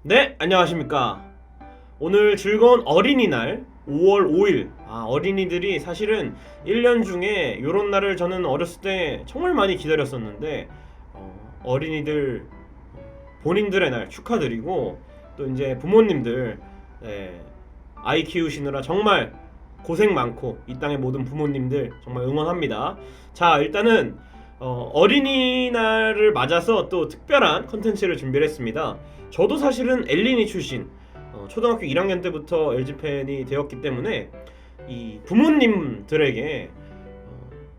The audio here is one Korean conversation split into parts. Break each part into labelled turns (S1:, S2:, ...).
S1: 네, 안녕하십니까. 오늘 즐거운 어린이날 5월 5일. 어린이들이 사실은 1년 중에 요런 날을 저는 어렸을 때 정말 많이 기다렸었는데 어린이들 본인들의 날 축하드리고, 또 이제 부모님들 아이 키우시느라 정말 고생 많고 이 땅의 모든 부모님들 정말 응원합니다. 자, 일단은 어린이날을 맞아서 또 특별한 컨텐츠를 준비를 했습니다. 저도 사실은 엘리니 출신, 초등학교 1학년 때부터 LG 팬이 되었기 때문에 이 부모님들에게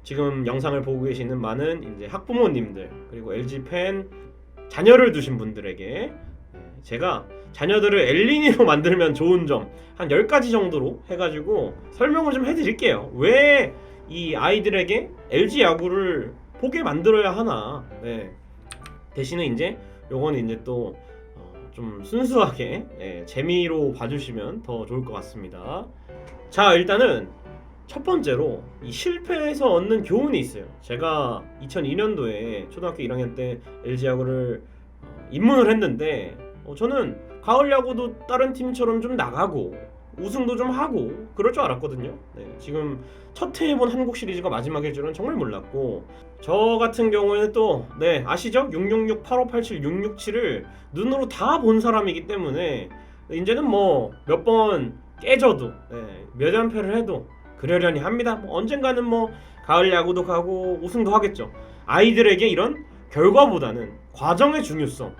S1: 지금 영상을 보고 계시는 많은 이제 학부모님들, 그리고 LG 팬 자녀를 두신 분들에게 제가 자녀들을 엘리니로 만들면 좋은 점 한 10가지 정도로 해가지고 설명을 좀 해드릴게요. 왜 이 아이들에게 LG 야구를 보게 만들어야 하나. 대신에 이제 요거는 이제 또 좀 순수하게 재미로 봐주시면 더 좋을 것 같습니다. 자, 일단은 첫 번째로 이 실패에서 얻는 교훈이 있어요. 제가 2002년도에 초등학교 1학년 때 LG 야구를 입문을 했는데 저는 가을 야구도 다른 팀처럼 좀 나가고 우승도 좀 하고 그럴 줄 알았거든요. 지금 첫 해 해본 한국 시리즈가 마지막일 줄은 정말 몰랐고, 저 같은 경우에는 또 아시죠? 666, 8587, 667을 눈으로 다 본 사람이기 때문에 이제는 뭐 몇 번 깨져도 몇 연패를 해도 그러려니 합니다. 언젠가는 뭐 가을 야구도 가고 우승도 하겠죠. 아이들에게 이런 결과보다는 과정의 중요성,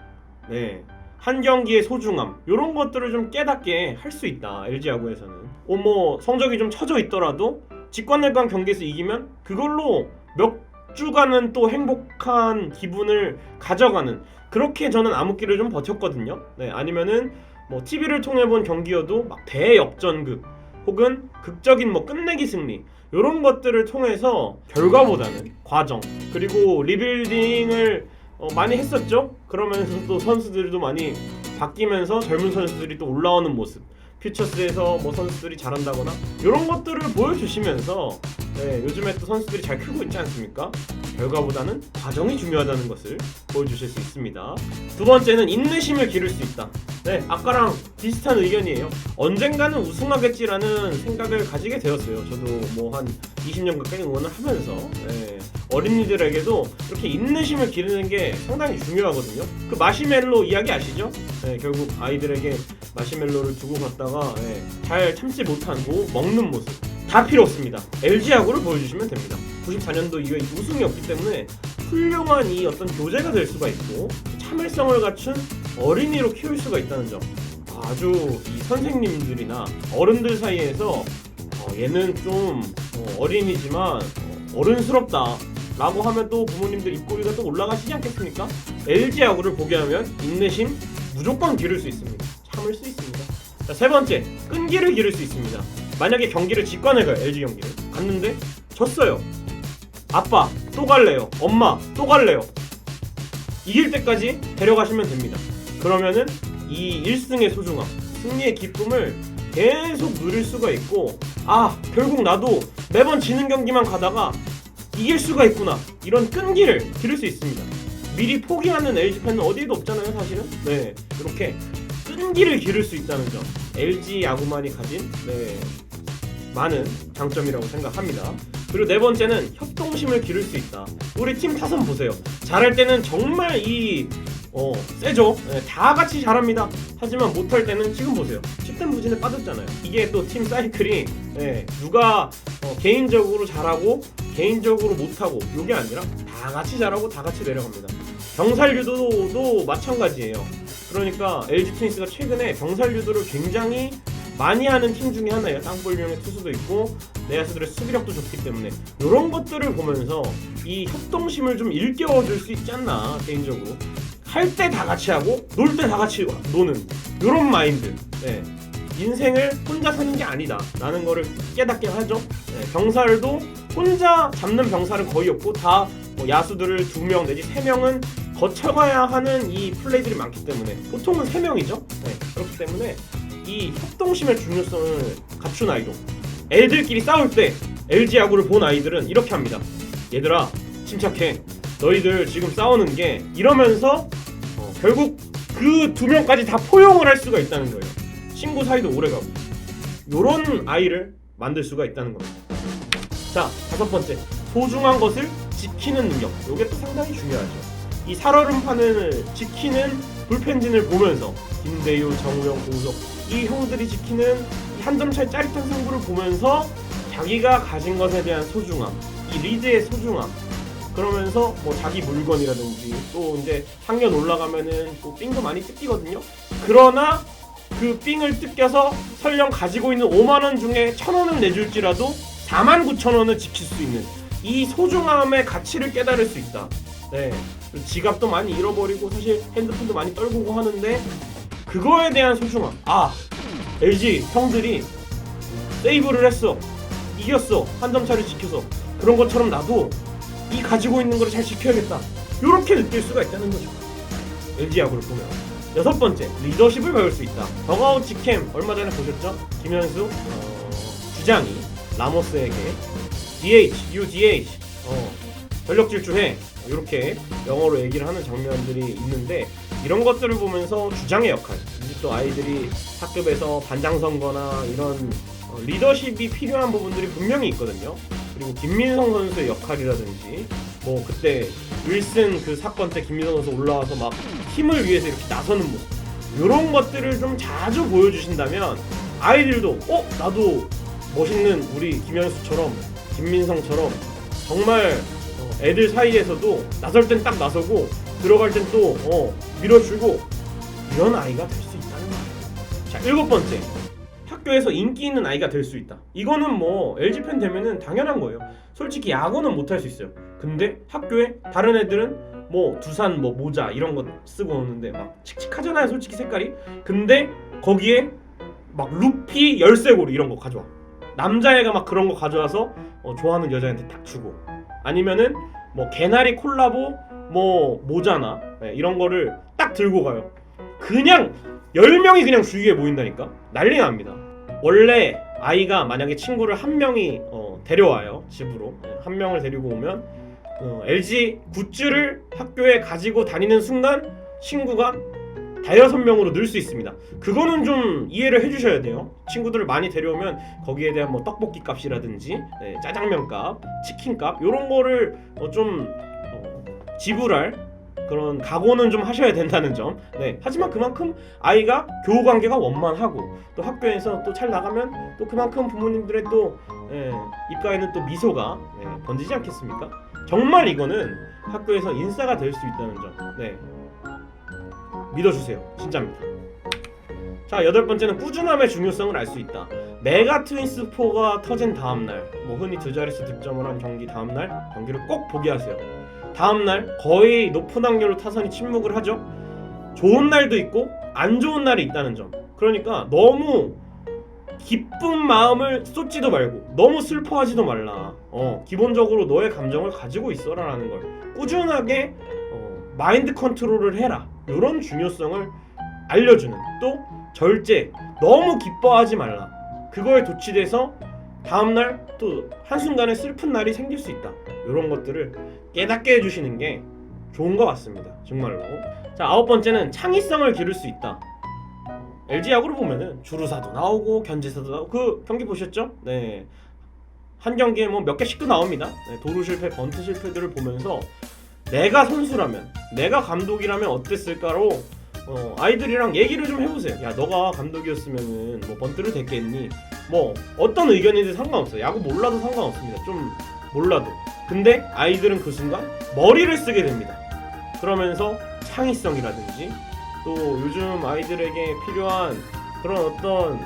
S1: 한 경기의 소중함, 이런 것들을 좀 깨닫게 할 수 있다. LG 야구에서는 뭐 성적이 좀 처져 있더라도 직관일관 경기에서 이기면 그걸로 몇 주간은 또 행복한 기분을 가져가는, 그렇게 저는 암흑기를 좀 버텼거든요. 아니면은 뭐 TV를 통해 본 경기여도 막 대역전극 혹은 극적인 뭐 끝내기 승리, 이런 것들을 통해서 결과보다는 과정, 그리고 리빌딩을 많이 했었죠. 그러면서 또 선수들도 많이 바뀌면서 젊은 선수들이 또 올라오는 모습, 퓨처스에서 뭐 선수들이 잘한다거나 이런 것들을 보여주시면서 요즘에 또 선수들이 잘 크고 있지 않습니까? 결과보다는 과정이 중요하다는 것을 보여주실 수 있습니다. 두 번째는 인내심을 기를 수 있다. 아까랑 비슷한 의견이에요. 언젠가는 우승하겠지라는 생각을 가지게 되었어요. 저도 뭐 한 20년 가까이 응원을 하면서 어린이들에게도 이렇게 인내심을 기르는 게 상당히 중요하거든요. 그 마시멜로 이야기 아시죠? 결국 아이들에게 마시멜로를 두고 갔다가 잘 참지 못하고 먹는 모습, 다 필요 없습니다. LG 야구를 보여주시면 됩니다. 94년도 이후에 우승이었기 때문에 훌륭한 이 어떤 교재가 될 수가 있고 참을성을 갖춘 어린이로 키울 수가 있다는 점, 아주 이 선생님들이나 어른들 사이에서 얘는 좀 어린이지만 어른스럽다 라고 하면 또 부모님들 입꼬리가 또 올라가시지 않겠습니까? LG 야구를 보게 하면 인내심 무조건 기를 수 있습니다. 참을 수 있습니다. 자, 세 번째, 끈기를 기를 수 있습니다. 만약에 경기를 직관해 가요. LG 경기를 갔는데 졌어요. 아빠 또 갈래요. 엄마 또 갈래요. 이길 때까지 데려가시면 됩니다. 그러면은 이 1승의 소중함, 승리의 기쁨을 계속 누릴 수가 있고, 결국 나도 매번 지는 경기만 가다가 이길 수가 있구나, 이런 끈기를 기를 수 있습니다. 미리 포기하는 LG 팬은 어디에도 없잖아요, 사실은. 이렇게 끈기를 기를 수 있다는 점, LG 야구만이 가진 많은 장점이라고 생각합니다. 그리고 네 번째는 협동심을 기를 수 있다. 우리 팀 타선 보세요. 잘할 때는 정말 세죠. 다 같이 잘합니다. 하지만 못할 때는 지금 보세요. 집단부진에 빠졌잖아요. 이게 또 팀 사이클이 누가 개인적으로 잘하고 개인적으로 못하고, 이게 아니라 다 같이 잘하고 다 같이 내려갑니다. 병살 유도도 마찬가지예요. 그러니까 LG 트윈스가 최근에 병살 유도를 굉장히 많이 하는 팀 중에 하나예요. 땅볼용의 투수도 있고 내야수들의 수비력도 좋기 때문에 이런 것들을 보면서 이 협동심을 좀 일깨워줄 수 있지 않나, 개인적으로. 할 때 다 같이 하고 놀 때 다 같이 노는 이런 마인드. 인생을 혼자 사는 게 아니다 라는 거를 깨닫게 하죠. 병살도 혼자 잡는 병살은 거의 없고 다 야수들을 2명 내지 3명은 거쳐가야 하는 이 플레이들이 많기 때문에 보통은 3명이죠. 그렇기 때문에 이 협동심의 중요성을 갖춘 아이도, 애들끼리 싸울 때 LG 야구를 본 아이들은 이렇게 합니다. 얘들아 침착해, 너희들 지금 싸우는 게 이러면서 결국 그 두 명까지 다 포용을 할 수가 있다는 거예요. 친구 사이도 오래가고. 요런 아이를 만들 수가 있다는 겁니다. 자, 다섯 번째, 소중한 것을 지키는 능력. 요게 또 상당히 중요하죠. 이 살얼음판을 지키는 불펜진을 보면서 김대유, 정우영, 고우석 이 형들이 지키는 한 점 차이 짜릿한 승부를 보면서 자기가 가진 것에 대한 소중함, 이 리드의 소중함, 그러면서 뭐 자기 물건이라든지 또 이제 학년 올라가면은 또 삥도 많이 뜯기거든요. 그러나 그 삥을 뜯겨서 설령 가지고 있는 5만 원 중에 1,000원을 내줄지라도 49,000원을 지킬 수 있는 이 소중함의 가치를 깨달을 수 있다. 네, 지갑도 많이 잃어버리고 사실 핸드폰도 많이 떨구고 하는데 그거에 대한 소중함. 아, LG 형들이 세이브를 했어, 이겼어, 한 점 차를 지켜서. 그런 것처럼 나도 이 가지고 있는 걸 잘 지켜야겠다, 요렇게 느낄 수가 있다는 거죠. LG 야구를 보면. 여섯 번째, 리더십을 배울 수 있다. 더가웃 직캠 얼마 전에 보셨죠? 김현수 주장이 라모스에게 you DH 전력 질주해, 이렇게 영어로 얘기를 하는 장면들이 있는데, 이런 것들을 보면서 주장의 역할, 또 아이들이 학급에서 반장 선거나 이런 리더십이 필요한 부분들이 분명히 있거든요. 그리고 김민성 선수의 역할이라든지, 뭐 그때 윌슨 그 사건 때 김민성 선수 올라와서 막 팀을 위해서 이렇게 나서는 모습, 이런 것들을 좀 자주 보여주신다면 아이들도 나도 멋있는 우리 김현수처럼 김민성처럼 정말 애들 사이에서도 나설 땐 딱 나서고 들어갈 땐 또 밀어주고, 이런 아이가 될 수 있다는 거예요. 자, 일곱 번째, 학교에서 인기 있는 아이가 될 수 있다. 이거는 뭐 LG 팬 되면은 당연한 거예요. 솔직히 야구는 못할 수 있어요. 근데 학교에 다른 애들은 뭐 두산 뭐 모자 이런 거 쓰고 오는데 막 칙칙하잖아요, 솔직히 색깔이. 근데 거기에 막 루피 열쇠고리 이런 거 가져와. 남자애가 막 그런 거 가져와서 좋아하는 여자애한테 딱 주고, 아니면은 뭐 개나리 콜라보 뭐 모자나 이런 거를 딱 들고 가요. 그냥 10명이 그냥 주위에 모인다니까. 난리 납니다. 원래 아이가 만약에 친구를 한 명이 데려와요, 집으로. 한 명을 데리고 오면 LG 굿즈를 학교에 가지고 다니는 순간 친구가 5-6명으로 늘 수 있습니다. 그거는 좀 이해를 해주셔야 돼요. 친구들을 많이 데려오면 거기에 대한 뭐 떡볶이 값이라든지 짜장면 값, 치킨 값, 이런 거를 좀 지불할 그런 각오는 좀 하셔야 된다는 점. 네. 하지만 그만큼 아이가 교우 관계가 원만하고 또 학교에서 또 잘 나가면 또 그만큼 부모님들의 또 입가에는 또 미소가 번지지 않겠습니까? 정말 이거는 학교에서 인싸가 될 수 있다는 점. 네. 믿어주세요. 진짜입니다. 자, 여덟 번째는 꾸준함의 중요성을 알 수 있다. 메가 트윈스4가 터진 다음날, 뭐 흔히 두 자릿수 득점을 한 경기 다음날 경기를 꼭 보게 하세요. 다음날 거의 높은 확률로 타선이 침묵을 하죠. 좋은 날도 있고 안 좋은 날이 있다는 점. 그러니까 너무 기쁜 마음을 쏟지도 말고 너무 슬퍼하지도 말라. 기본적으로 너의 감정을 가지고 있어라 라는 걸 꾸준하게 마인드 컨트롤을 해라, 이런 중요성을 알려주는. 또 절제, 너무 기뻐하지 말라. 그거에 도취돼서 다음날 또 한순간에 슬픈 날이 생길 수 있다. 이런 것들을 깨닫게 해주시는 게 좋은 것 같습니다, 정말로. 자, 아홉 번째는 창의성을 기를 수 있다. LG 야구를 보면은 주루사도 나오고 견제사도 나오고, 그 경기 보셨죠? 네, 한 경기에 뭐 몇 개씩도 나옵니다. 도루 실패, 번트 실패들을 보면서 내가 선수라면, 내가 감독이라면 어땠을까로 아이들이랑 얘기를 좀 해보세요. 야, 너가 감독이었으면은 뭐 번트를 댔겠니? 뭐 어떤 의견이든 상관없어요. 야구 몰라도 상관없습니다. 좀 몰라도. 근데 아이들은 그 순간 머리를 쓰게 됩니다. 그러면서 창의성이라든지 또 요즘 아이들에게 필요한 그런 어떤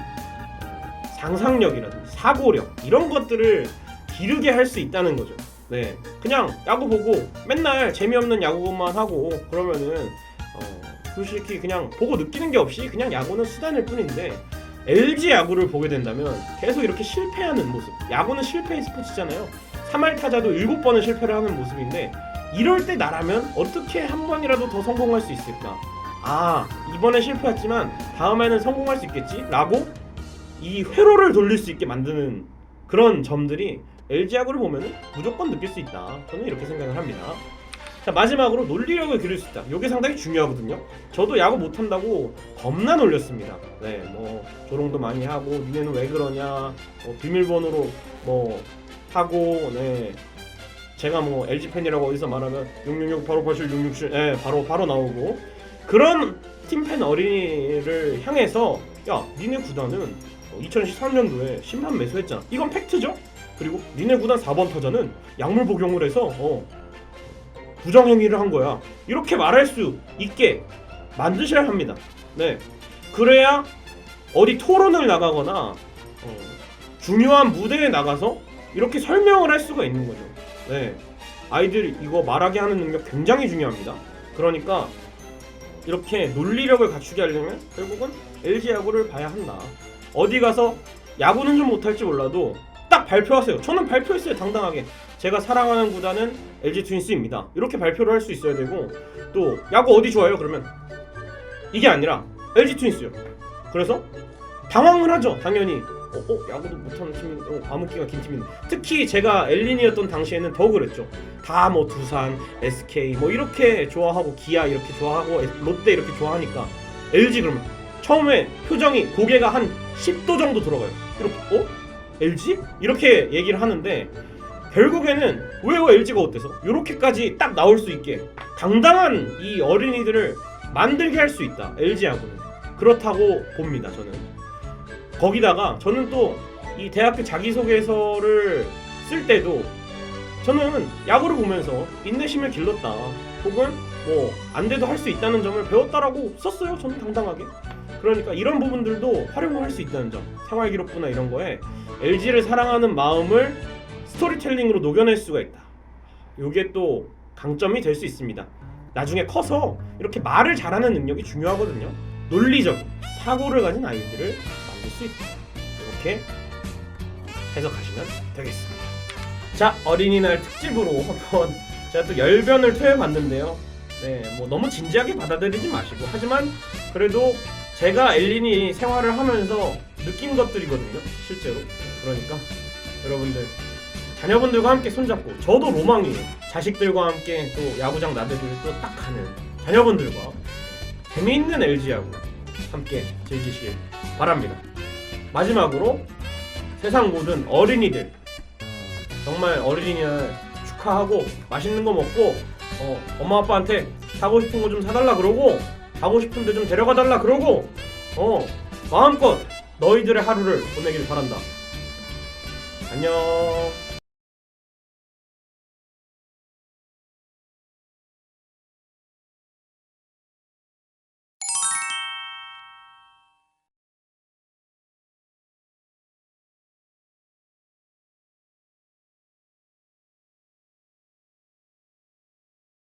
S1: 상상력이라든지 사고력, 이런 것들을 기르게 할 수 있다는 거죠. 네, 그냥 야구 보고 맨날 재미없는 야구만 하고 그러면은 솔직히 그냥 보고 느끼는 게 없이 그냥 야구는 수단일 뿐인데, LG 야구를 보게 된다면 계속 이렇게 실패하는 모습, 야구는 실패의 스포츠잖아요. 3할 타자도 7번은 실패를 하는 모습인데, 이럴 때 나라면 어떻게 한 번이라도 더 성공할 수 있을까? 아, 이번에 실패했지만 다음에는 성공할 수 있겠지? 라고 이 회로를 돌릴 수 있게 만드는 그런 점들이 LG 야구를 보면 무조건 느낄 수 있다. 저는 이렇게 생각을 합니다. 자, 마지막으로 논리력을 기를 수 있다. 이게 상당히 중요하거든요. 저도 야구 못한다고 겁나 놀렸습니다. 네, 뭐 조롱도 많이 하고 니네는 왜 그러냐, 비밀번호로 뭐 하고, 네, 제가 뭐 LG 팬이라고 어디서 말하면 666 바로 87 667, 네, 바로 나오고, 그런 팀팬 어린이를 향해서 야, 니네 구단은 2013년도에 심판 매수했잖아. 이건 팩트죠. 그리고 니네 구단 4번 타자는 약물 복용을 해서 부정행위를 한 거야. 이렇게 말할 수 있게 만드셔야 합니다. 네, 그래야 어디 토론을 나가거나 중요한 무대에 나가서 이렇게 설명을 할 수가 있는 거죠. 네, 아이들이 이거 말하게 하는 능력 굉장히 중요합니다. 그러니까 이렇게 논리력을 갖추게 하려면 결국은 LG 야구를 봐야 한다. 어디 가서 야구는 좀 못할지 몰라도 딱 발표하세요. 저는 발표했어요, 당당하게. 제가 사랑하는 구단은 LG 트윈스입니다. 이렇게 발표를 할 수 있어야 되고, 또 야구 어디 좋아요? 그러면 이게 아니라 LG 트윈스요. 그래서 당황을 하죠, 당연히. 야구도 못하는 팀이, 암흑기가 긴 팀인데. 특히 제가 엘린이었던 당시에는 더 그랬죠. 다 뭐 두산, SK 뭐 이렇게 좋아하고, 기아 이렇게 좋아하고, 롯데 이렇게 좋아하니까 LG 그러면 처음에 표정이, 고개가 한 10도 정도 들어가요. 이렇게 LG? 이렇게 얘기를 하는데, 결국에는 왜요 LG가 어때서? 이렇게까지 딱 나올 수 있게 당당한 이 어린이들을 만들게 할 수 있다, LG 야구는. 그렇다고 봅니다, 저는. 거기다가 저는 또 이 대학교 자기소개서를 쓸 때도 저는 야구를 보면서 인내심을 길렀다, 혹은 뭐 안 돼도 할 수 있다는 점을 배웠다라고 썼어요, 저는 당당하게. 그러니까 이런 부분들도 활용을 할 수 있다는 점, 생활기록부나 이런 거에 LG를 사랑하는 마음을 스토리텔링으로 녹여낼 수가 있다. 이게 또 강점이 될 수 있습니다. 나중에 커서 이렇게 말을 잘하는 능력이 중요하거든요. 논리적인 사고를 가진 아이들을 만들 수 있다. 이렇게 해석하시면 되겠습니다. 자, 어린이날 특집으로 한번 제가 또 열변을 토해봤는데요. 네, 뭐 너무 진지하게 받아들이지 마시고, 하지만 그래도 제가 엘린이 생활을 하면서 느낀 것들이거든요, 실제로. 그러니까 여러분들, 자녀분들과 함께 손잡고, 저도 로망이에요. 자식들과 함께 또 야구장 나들이를 또 딱 가는 자녀분들과 재미있는 LG 야구 함께 즐기시길 바랍니다. 마지막으로 세상 모든 어린이들, 정말 어린이날 축하하고 맛있는 거 먹고, 엄마 아빠한테 사고 싶은 거 좀 사달라 그러고, 가고 싶은데 좀 데려가 달라 그러고, 마음껏 너희들의 하루를 보내길 바란다. 안녕.